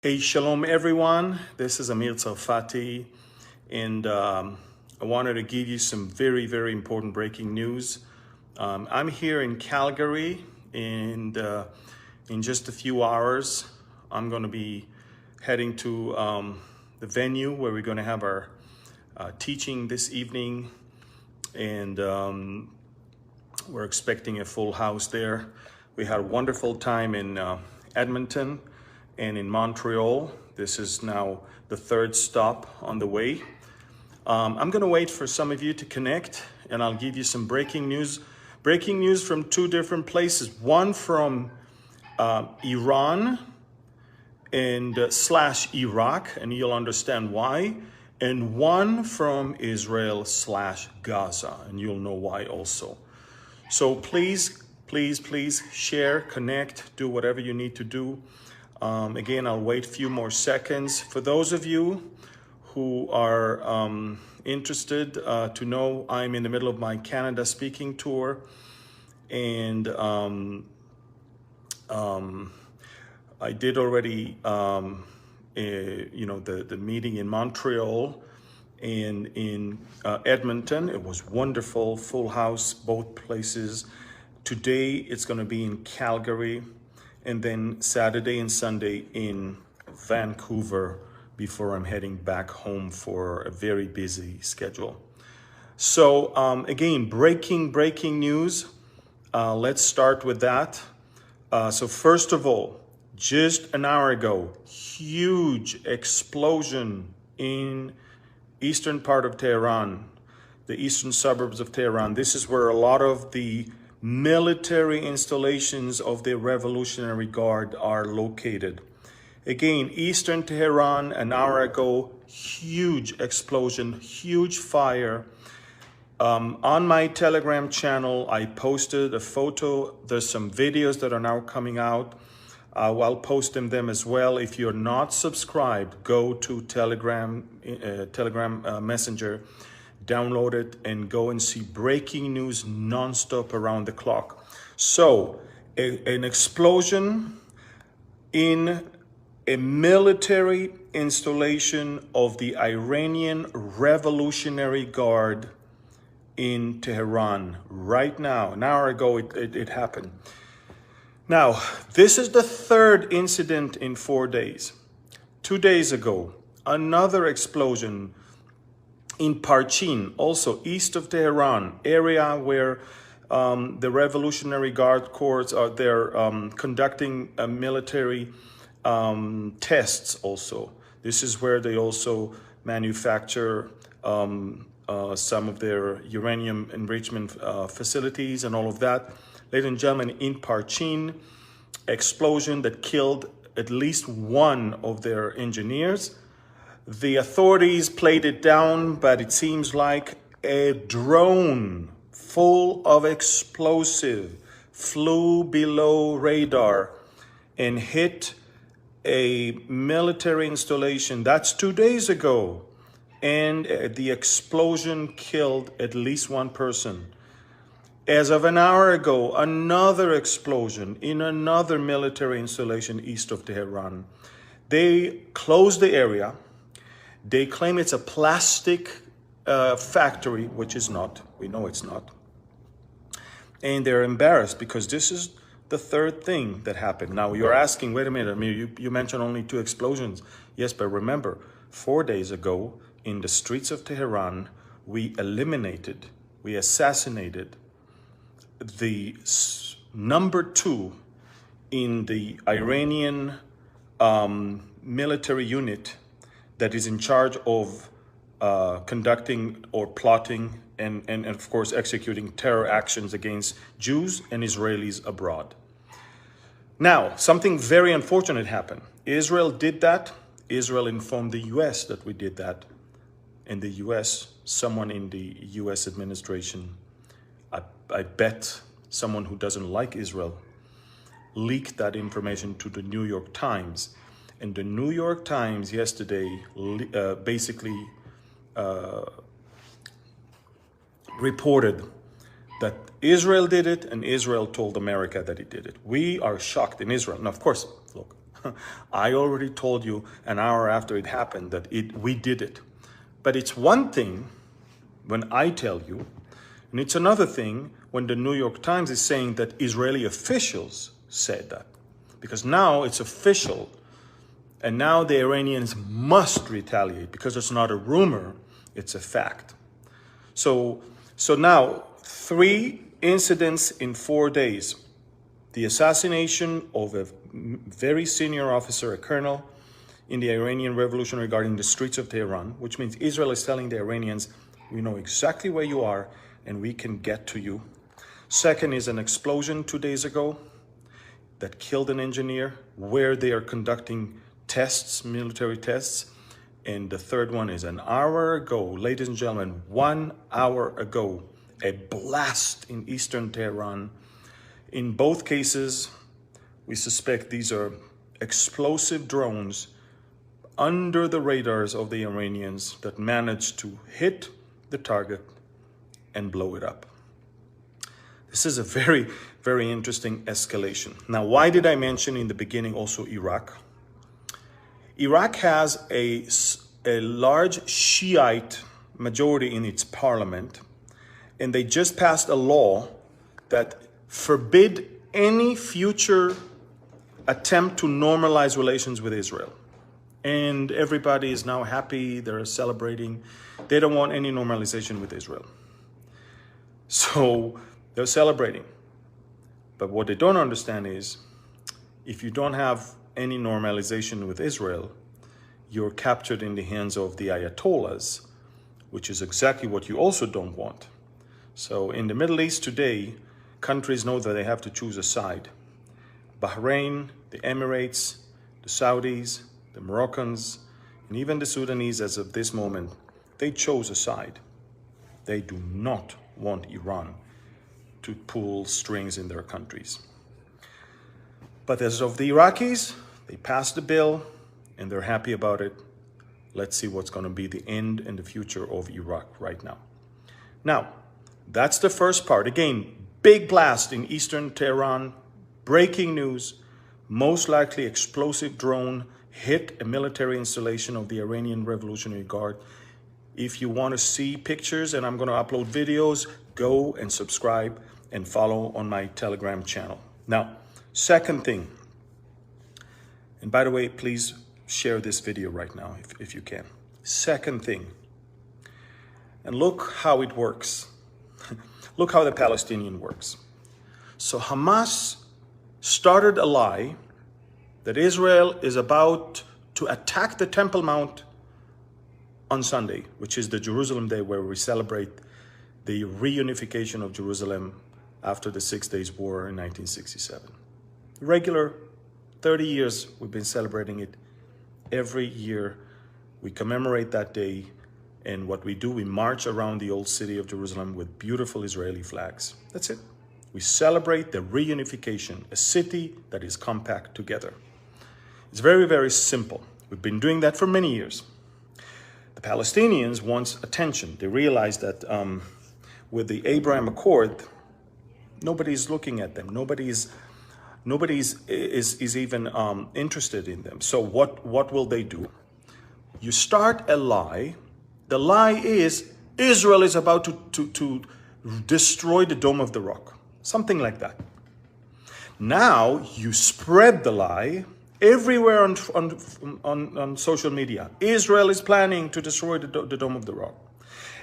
Hey, shalom everyone. This is Amir Tsarfati, and I wanted to give you some very, very important breaking news. I'm here in Calgary, and in just a few hours, I'm going to be heading to the venue where we're going to have our teaching this evening, and we're expecting a full house there. We had a wonderful time in Edmonton and in Montreal. This is now the third stop on the way. I'm gonna wait for some of you to connect, and I'll give you some breaking news. Breaking news from two different places. One from Iran and slash Iraq, and you'll understand why. And one from Israel slash Gaza, and you'll know why also. So please, please, please share, connect, do whatever you need to do. Again, I'll wait a few more seconds. For those of you who are interested to know, I'm in the middle of my Canada speaking tour, and I did already, the meeting in Montreal and in Edmonton. It was wonderful, full house, both places. Today, it's going to be in Calgary, and then Saturday and Sunday in Vancouver before I'm heading back home for a very busy schedule. So again, breaking news. Let's start with that. So first of all, just an hour ago, huge explosion in eastern part of Tehran, the eastern suburbs of Tehran. This is where a lot of the military installations of the Revolutionary Guard are located. Again, eastern Tehran, an hour ago, huge explosion, huge fire. On my Telegram channel, I posted a photo. There's some videos that are now coming out. I'll post them as well. If you're not subscribed, go to Telegram Messenger, download it, and go and see breaking news nonstop around the clock. So an explosion in a military installation of the Iranian Revolutionary Guard in Tehran right now. An hour ago it happened. Now, this is the third incident in 4 days. 2 days ago, another explosion in Palestine, also east of Tehran, area where the Revolutionary Guard Corps are there conducting military tests also. This is where they also manufacture some of their uranium enrichment facilities and all of that. Ladies and gentlemen, in Palestine, explosion that killed at least one of their engineers. The authorities played it down, but it seems like a drone full of explosive flew below radar and hit a military installation. That's 2 days ago. And the explosion killed at least one person. As of an hour ago, another explosion in another military installation east of Tehran. They closed the area. They claim it's a plastic factory, which is not. We know it's not. And they're embarrassed because this is the third thing that happened. Now, you're asking, wait a minute, I mean, you mentioned only 2 explosions. Yes, but remember, 4 days ago, in the streets of Tehran, we assassinated the number 2 in the Iranian military unit that is in charge of conducting or plotting and of course executing terror actions against Jews and Israelis abroad. Now, something very unfortunate happened. Israel did that. Israel informed the US that we did that. And the US, someone in the US administration, I bet someone who doesn't like Israel, leaked that information to the New York Times. And the New York Times yesterday basically reported that Israel did it and Israel told America that it did it. We are shocked in Israel. Now, of course, look, I already told you an hour after it happened that we did it. But it's one thing when I tell you, and it's another thing when the New York Times is saying that Israeli officials said that. Because now it's official, and now the Iranians must retaliate because it's not a rumor, it's a fact. So now 3 incidents in 4 days. The assassination of a very senior officer, a colonel in the Iranian Revolution guarding the streets of Tehran, which means Israel is telling the Iranians, we know exactly where you are and we can get to you. Second is an explosion 2 days ago that killed an engineer where they are conducting tests, military tests. And the third one is an hour ago, ladies and gentlemen, 1 hour ago, a blast in eastern Tehran. In both cases, we suspect these are explosive drones under the radars of the Iranians that managed to hit the target and blow it up. This is a very, very interesting escalation. Now, why did I mention in the beginning also Iraq? Iraq has a large Shiite majority in its parliament, and they just passed a law that forbid any future attempt to normalize relations with Israel. And everybody is now happy, they're celebrating. They don't want any normalization with Israel. So they're celebrating. But what they don't understand is, if you don't have any normalization with Israel, you're captured in the hands of the Ayatollahs, which is exactly what you also don't want. So in the Middle East today, countries know that they have to choose a side. Bahrain, the Emirates, the Saudis, the Moroccans, and even the Sudanese as of this moment, they chose a side. They do not want Iran to pull strings in their countries. But as of the Iraqis, they passed the bill and they're happy about it. Let's see what's going to be the end and the future of Iraq right now. Now, that's the first part. Again, big blast in eastern Tehran, breaking news, most likely explosive drone hit a military installation of the Iranian Revolutionary Guard. If you want to see pictures, and I'm going to upload videos, go and subscribe and follow on my Telegram channel. Now, second thing, and by the way, please share this video right now if you can. Second thing, and look how it works. Look how the Palestinian works. So Hamas started a lie that Israel is about to attack the Temple Mount on Sunday, which is the Jerusalem Day where we celebrate the reunification of Jerusalem after the 6 Days War in 1967. Regular, 30 years we've been celebrating it. Every year we commemorate that day, and what we do, we march around the old city of Jerusalem with beautiful Israeli flags. That's it. We celebrate the reunification, a city that is compact together. It's very, very simple. We've been doing that for many years. The Palestinians want attention. They realize that with the Abraham Accord, nobody's looking at them. Nobody's even interested in them. So what will they do? You start a lie. The lie is Israel is about to destroy the Dome of the Rock. Something like that. Now you spread the lie everywhere on social media. Israel is planning to destroy the Dome of the Rock.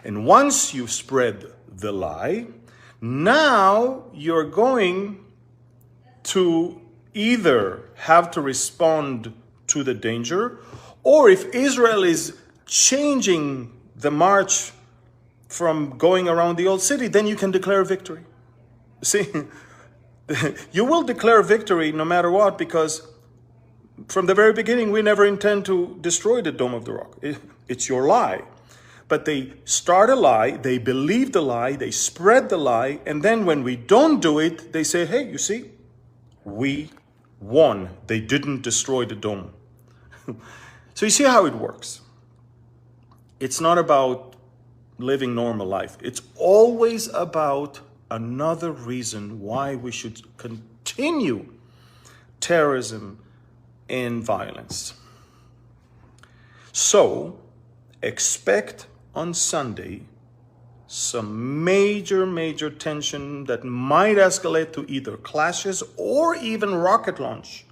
And once you spread the lie, now you're going to either have to respond to the danger, or if Israel is changing the march from going around the old city, then you can declare victory. See, you will declare victory no matter what, because from the very beginning, we never intend to destroy the Dome of the Rock. It's your lie. But they start a lie, they believe the lie, they spread the lie, and then when we don't do it, they say, hey, you see, we won. They didn't destroy the dome. So you see how it works. It's not about living normal life. It's always about another reason why we should continue terrorism, and violence. So expect on Sunday some major tension that might escalate to either clashes or even rocket launch.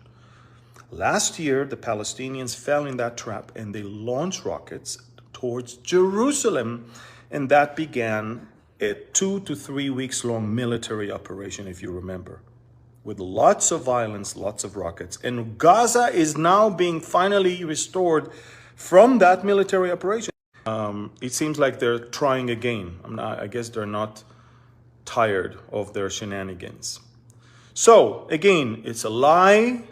Last year, the Palestinians fell in that trap and they launched rockets towards Jerusalem, and that began a 2 to 3 weeks long military operation, if you remember, with lots of violence, lots of rockets. And Gaza is now being finally restored from that military operation. It seems like they're trying again. I guess they're not tired of their shenanigans. So again, it's a lie